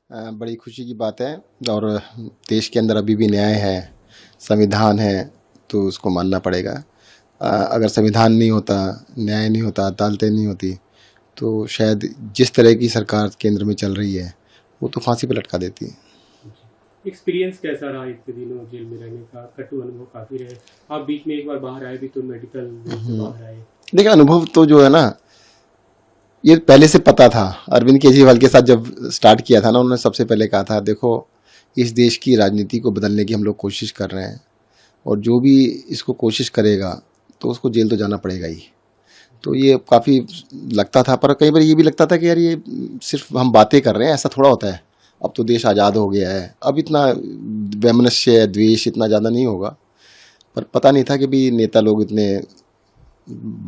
बड़ी खुशी की बात है। और देश के अंदर अभी भी न्याय है, संविधान है, तो उसको मानना पड़ेगा। अगर संविधान नहीं होता, न्याय नहीं होता, अदालतें नहीं होती, तो शायद जिस तरह की सरकार केंद्र में चल रही है वो तो फांसी पे लटका देती। एक्सपीरियंस कैसा रहा इतने दिनों जेल में रहने का? कटु अनुभव काफी रहे। आप बीच में एक बार बाहर आए भी तो मेडिकल लीव से बाहर आए। देखिए, अनुभव तो जो है ना, ये पहले से पता था। अरविंद केजरीवाल के साथ जब स्टार्ट किया था ना, उन्होंने सबसे पहले कहा था, देखो इस देश की राजनीति को बदलने की हम लोग कोशिश कर रहे हैं, और जो भी इसको कोशिश करेगा तो उसको जेल तो जाना पड़ेगा ही। तो ये काफ़ी लगता था, पर कई बार ये भी लगता था कि यार ये सिर्फ हम बातें कर रहे हैं, ऐसा थोड़ा होता है। अब तो देश आज़ाद हो गया है, अब इतना वैमनस्य द्वेष इतना ज़्यादा नहीं होगा। पर पता नहीं था कि भी नेता लोग इतने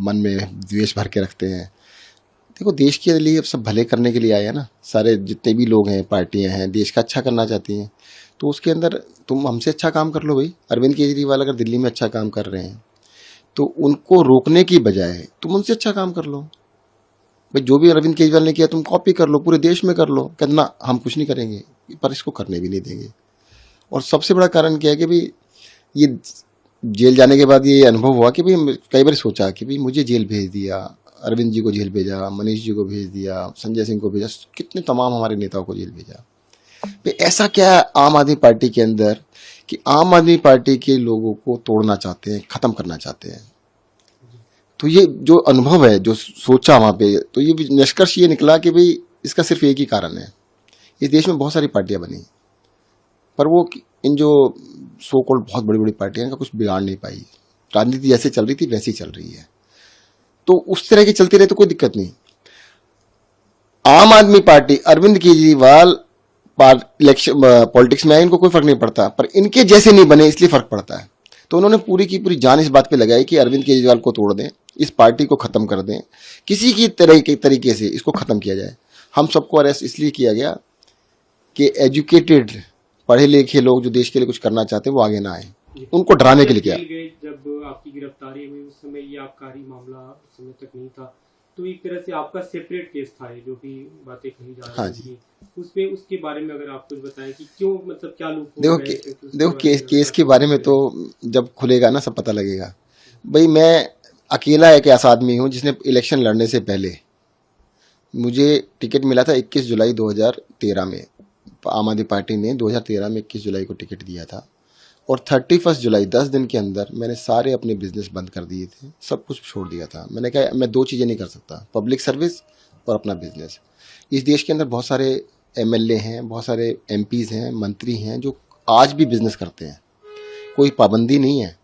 मन में द्वेष भर के रखते हैं। देखो, देश के लिए अब सब भले करने के लिए आए हैं ना, सारे जितने भी लोग हैं, पार्टियां हैं, देश का अच्छा करना चाहती हैं। तो उसके अंदर तुम हमसे अच्छा काम कर लो भाई। अरविंद केजरीवाल अगर दिल्ली में अच्छा काम कर रहे हैं तो उनको रोकने की बजाय तुम उनसे अच्छा काम कर लो भाई। जो भी अरविंद केजरीवाल ने किया तुम कॉपी कर लो, पूरे देश में कर लो। कहना हम कुछ नहीं करेंगे, पर इसको करने भी नहीं देंगे। और सबसे बड़ा कारण क्या है कि भाई ये जेल जाने के बाद ये अनुभव हुआ कि भाई कई बार सोचा कि भाई मुझे जेल भेज दिया, अरविंद जी को जेल भेजा, मनीष जी को भेज दिया, संजय सिंह को भेजा, कितने तमाम हमारे नेताओं को जेल भेजा। भाई ऐसा क्या है आम आदमी पार्टी के अंदर कि आम आदमी पार्टी के लोगों को तोड़ना चाहते हैं, खत्म करना चाहते हैं। तो ये जो अनुभव है, जो सोचा वहां पे, तो ये निष्कर्ष ये निकला कि भाई इसका सिर्फ एक ही कारण है। इस देश में बहुत सारी पार्टियां बनी, पर वो इन जो सो कॉल्ड बहुत बड़ी बड़ी पार्टियां, इनका कुछ बिगाड़ नहीं पाई। राजनीति जैसे चल रही थी वैसी चल रही है, तो उस तरह की चलती रहे तो कोई दिक्कत नहीं। आम आदमी पार्टी, अरविंद केजरीवाल इलेक्शन पॉलिटिक्स में आए, इनको कोई फर्क नहीं पड़ता, पर इनके जैसे नहीं बने इसलिए फर्क पड़ता है। तो उन्होंने पूरी की पूरी जान इस बात पे लगाई कि अरविंद केजरीवाल को तोड़ दें, इस पार्टी को खत्म कर दें, किसी की तरह के तरीके से इसको खत्म किया जाए। हम सबको अरेस्ट इसलिए किया गया कि एजुकेटेड, पढ़े लिखे लोग जो देश के लिए कुछ करना चाहते हैं वो आगे ना आए, उनको डराने के लिए किया। जब आपकी गिरफ्तारी हुई उस समय ये आबकारी मामला उस समय तक नहीं था, तो एक तरह से आपका सेपरेट केस था ये, जो भी बातें कही जा हाँ रही जी। थी उसमें, उसके बारे में अगर आप कुछ बताएं कि क्यों, मतलब क्या लूप देखो रहे थे, तो उसके देखो, बारे में केस अगर के आप बारे में तो जब खुलेगा ना सब पता लगेगा। भाई मैं अकेला एक ऐसा आदमी हूं जिसने इलेक्शन लड़ने से पहले, मुझे टिकट मिला था 21 जुलाई 2013 में। आम आदमी पार्टी ने 2013 में 21 जुलाई को टिकट दिया था, और 31 जुलाई 10 दिन के अंदर मैंने सारे अपने बिजनेस बंद कर दिए थे, सब कुछ छोड़ दिया था। मैंने कहा मैं दो चीज़ें नहीं कर सकता, पब्लिक सर्विस और अपना बिजनेस। इस देश के अंदर बहुत सारे एमएलए हैं, बहुत सारे एमपीज हैं, मंत्री हैं जो आज भी बिजनेस करते हैं। कोई पाबंदी नहीं है,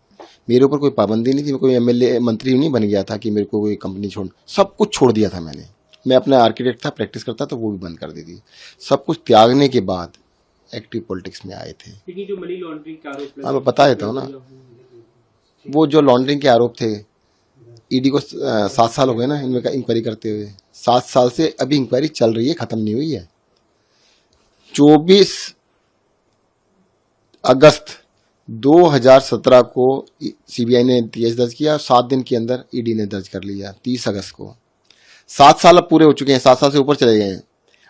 मेरे ऊपर कोई पाबंदी नहीं थी। मैं कोई एमएलए मंत्री नहीं बन गया था कि मेरे को कोई कंपनी छोड़, सब कुछ छोड़ दिया था मैंने। मैं अपना आर्किटेक्ट था, प्रैक्टिस करता था, वो भी बंद कर दी थी। सब कुछ त्यागने के बाद एक्टिव पॉलिटिक्स में आए थे। लेकिन जो मनी लॉन्ड्रिंग के आरोप हाँ, लगे मैं बता देता हूँ ना। वो जो लॉन्ड्रिंग के आरोप थे, ईडी को 7 साल हो गए ना इनमें इंक्वायरी करते हुए। 7 साल से अभी इंक्वायरी चल रही है, खत्म नहीं हुई है। 24 अगस्त 2017 को सीबीआई ने केस दर्ज किया, 7 दिन के अंदर ईडी ने दर्ज कर लिया 30 अगस्त को। 7 साल अब पूरे हो चुके हैं, 7 साल से ऊपर चले गए हैं,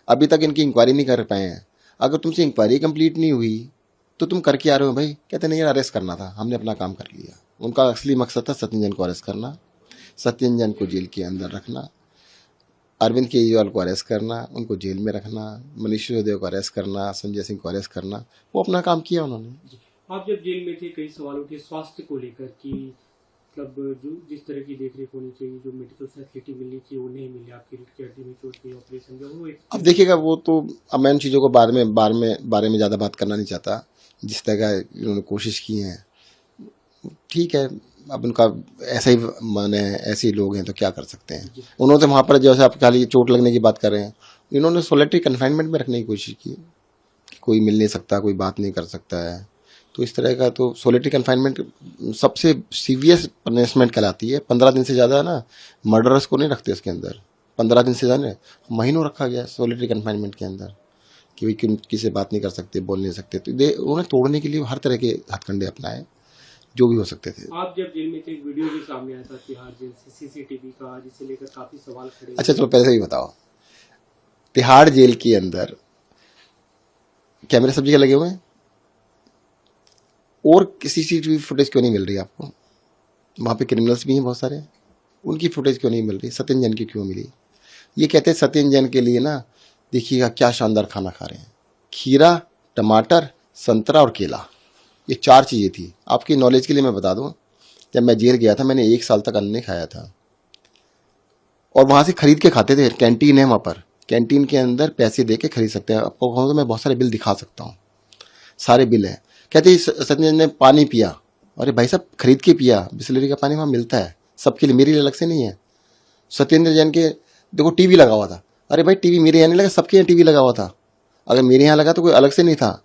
अभी तक इनकी इंक्वायरी नहीं कर पाए हैं। अगर तुमसे इंक्वायरी कंप्लीट नहीं हुई तो तुम करके आ रहे हो भाई? कहते नहीं यार, अरेस्ट करना था, हमने अपना काम कर लिया। उनका असली मकसद था सत्येंद्र को अरेस्ट करना, सत्येंद्र को जेल के अंदर रखना, अरविंद केजरीवाल को अरेस्ट करना, उनको जेल में रखना, मनीष सिसोदिया को अरेस्ट करना, संजय सिंह को अरेस्ट करना। वो अपना काम किया उन्होंने। आप जब जेल में थे कई सवाल उठे स्वास्थ्य को लेकर कि मतलब जो जिस तरह की देखरेख होनी चाहिए, जो मेडिकल फैसिलिटी मिलनी चाहिए वो नहीं मिली, आपकी रीढ़ की हड्डी में चोट की ऑपरेशन जो वो अब देखिएगा, वो तो अब मैं उन चीज़ों को बारे में ज़्यादा बात करना नहीं चाहता। जिस तरह का इन्होंने कोशिश की है, ठीक है, अब उनका ऐसा ही माने, ऐसे ही लोग हैं तो क्या कर सकते हैं। उन्होंने तो वहाँ पर जैसे आप खाली चोट लगने की बात कर रहे हैं, इन्होंने सोलिटरी कन्फाइनमेंट में रखने की कोशिश की कि कोई मिल नहीं सकता, कोई बात नहीं कर सकता है। तो इस तरह का तो सोलिटरी कन्फाइनमेंट सबसे सीवियस पनिशमेंट कहलाती है। 15 दिन से ज़्यादा ना मर्डरर्स को नहीं रखते उसके अंदर। 15 दिन से ज़्यादा महीनों रखा गया सोलिटरी कन्फाइनमेंट के अंदर कि भाई किसी से बात नहीं कर सकते, बोल नहीं सकते। तो उन्हें तोड़ने के लिए हर तरह के हथकंडे अपनाए जो भी हो सकते थे। आप जब जेल में थे एक वीडियो भी सामने आया था तिहाड़ जेल से सीसीटीवी का, जिसे लेकर काफी सवाल खड़े। अच्छा चलो, पहले से ही बताओ, तिहाड़ जेल के अंदर कैमरे सब जगह लगे हुए हैं, और CCTV फुटेज क्यों नहीं मिल रही आपको? वहाँ पे क्रिमिनल्स भी हैं बहुत सारे, उनकी फुटेज क्यों नहीं मिल रही? सत्येंद्र जैन की क्यों मिली? ये कहते हैं सत्येंद्र जैन के लिए ना, देखिएगा क्या शानदार खाना खा रहे हैं, खीरा, टमाटर, संतरा और केला, ये 4 चीज़ें थी। आपकी नॉलेज के लिए मैं बता दूं, जब मैं जेल गया था मैंने 1 साल तक अन्न नहीं खाया था, और वहाँ से खरीद के खाते थे। कैंटीन है वहाँ पर, कैंटीन के अंदर पैसे दे के खरीद सकते हैं। आपको कहूँ तो मैं बहुत सारे बिल दिखा सकता हूँ, सारे बिल हैं। कहते सत्येंद्र ने पानी पिया, अरे भाई साहब खरीद के पिया, बिस्लरी का पानी वहाँ मिलता है सबके लिए, मेरे लिए अलग से नहीं है। सत्येंद्र जैन के देखो टीवी लगा हुआ था, अरे भाई टीवी मेरे यहाँ नहीं लगा, सबके यहाँ टीवी लगा हुआ था। अगर मेरे यहाँ लगा तो कोई अलग से नहीं था,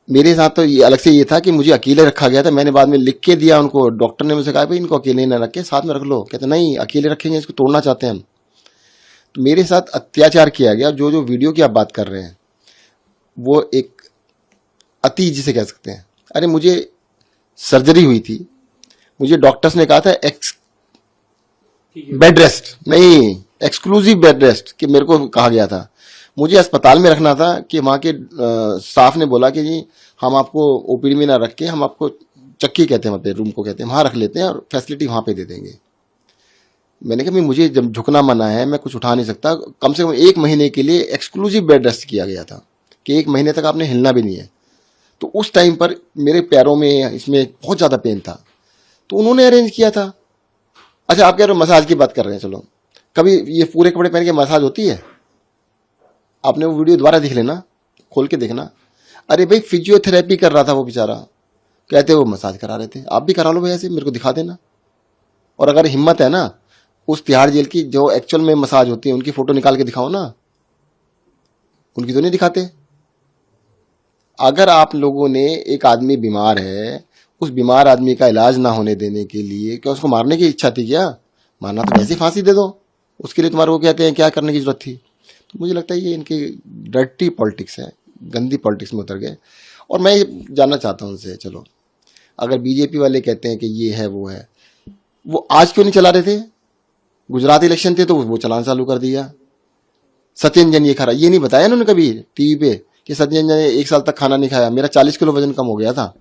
मेरे साथ तो ये अलग से ये था कि मुझे अकेले रखा गया था। मैंने बाद में लिख के दिया उनको, डॉक्टर ने मुझसे कहा भाई इनको अकेले ना रखे, साथ में रख लो। कहते नहीं अकेले रखेंगे, इसको तोड़ना चाहते हैं हम। तो मेरे साथ अत्याचार किया गया। जो जो वीडियो की आप बात कर रहे हैं वो एक अति जिसे कह सकते हैं। अरे मुझे सर्जरी हुई थी, मुझे डॉक्टर्स ने कहा था बेड रेस्ट नहीं, एक्सक्लूसिव बेड रेस्ट कि मेरे को कहा गया था। मुझे अस्पताल में रखना था कि वहाँ के स्टाफ ने बोला कि जी हम आपको ओपीडी में ना रख के, हम आपको चक्की कहते हैं, मतलब रूम को कहते हैं, वहाँ रख लेते हैं और फैसिलिटी वहाँ पे दे देंगे। मैंने कहा मुझे जब झुकना मना है, मैं कुछ उठा नहीं सकता। कम से कम 1 महीने के लिए एक्सक्लूसिव बेड रेस्ट किया गया था कि 1 महीने तक आपने हिलना भी नहीं है। तो उस टाइम पर मेरे पैरों में इसमें बहुत ज़्यादा पेन था, तो उन्होंने अरेंज किया था। अच्छा आप कह रहे हो मसाज की बात कर रहे हैं, चलो कभी ये पूरे कपड़े पहन के मसाज होती है? आपने वो वीडियो दोबारा देख लेना, खोल के देखना। अरे भाई फिजियोथेरेपी कर रहा था वो बेचारा, कहते वो मसाज करा रहे थे। आप भी करा लो भाई, ऐसे मेरे को दिखा देना। और अगर हिम्मत है ना, उस तिहाड़ जेल की जो एक्चुअल में मसाज होती है उनकी फोटो निकाल के दिखाओ ना, उनकी तो नहीं दिखाते। अगर आप लोगों ने, एक आदमी बीमार है, उस बीमार आदमी का इलाज ना होने देने के लिए क्या उसको मारने की इच्छा थी क्या? मारना तो वैसे फांसी दे दो, उसके लिए तुम्हारे को कहते हैं क्या करने की जरूरत थी? तो मुझे लगता है ये इनकी डर्टी पॉलिटिक्स है, गंदी पॉलिटिक्स में उतर गए। और मैं जानना चाहता हूं उनसे, चलो अगर बीजेपी वाले कहते हैं कि ये है वो है, वो आज क्यों नहीं चला रहे थे? गुजरात इलेक्शन थे तो वो चलाना चालू कर दिया। सत्येंद्र जैन ये खा रहा, ये नहीं बताया उन्होंने कभी टीवी पे कि सत्येंद्र जैन 1 साल तक खाना नहीं खाया। मेरा 40 किलो वजन कम हो गया था,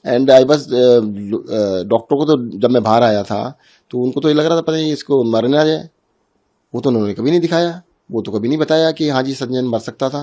एंड आई बस डॉक्टर को तो जब मैं बाहर आया था तो उनको तो ये लग रहा था पता नहीं इसको मर ना जाए। वो तो उन्होंने कभी नहीं दिखाया, वो तो कभी नहीं बताया कि हाँ जी सत्येंद्र जैन मर सकता था।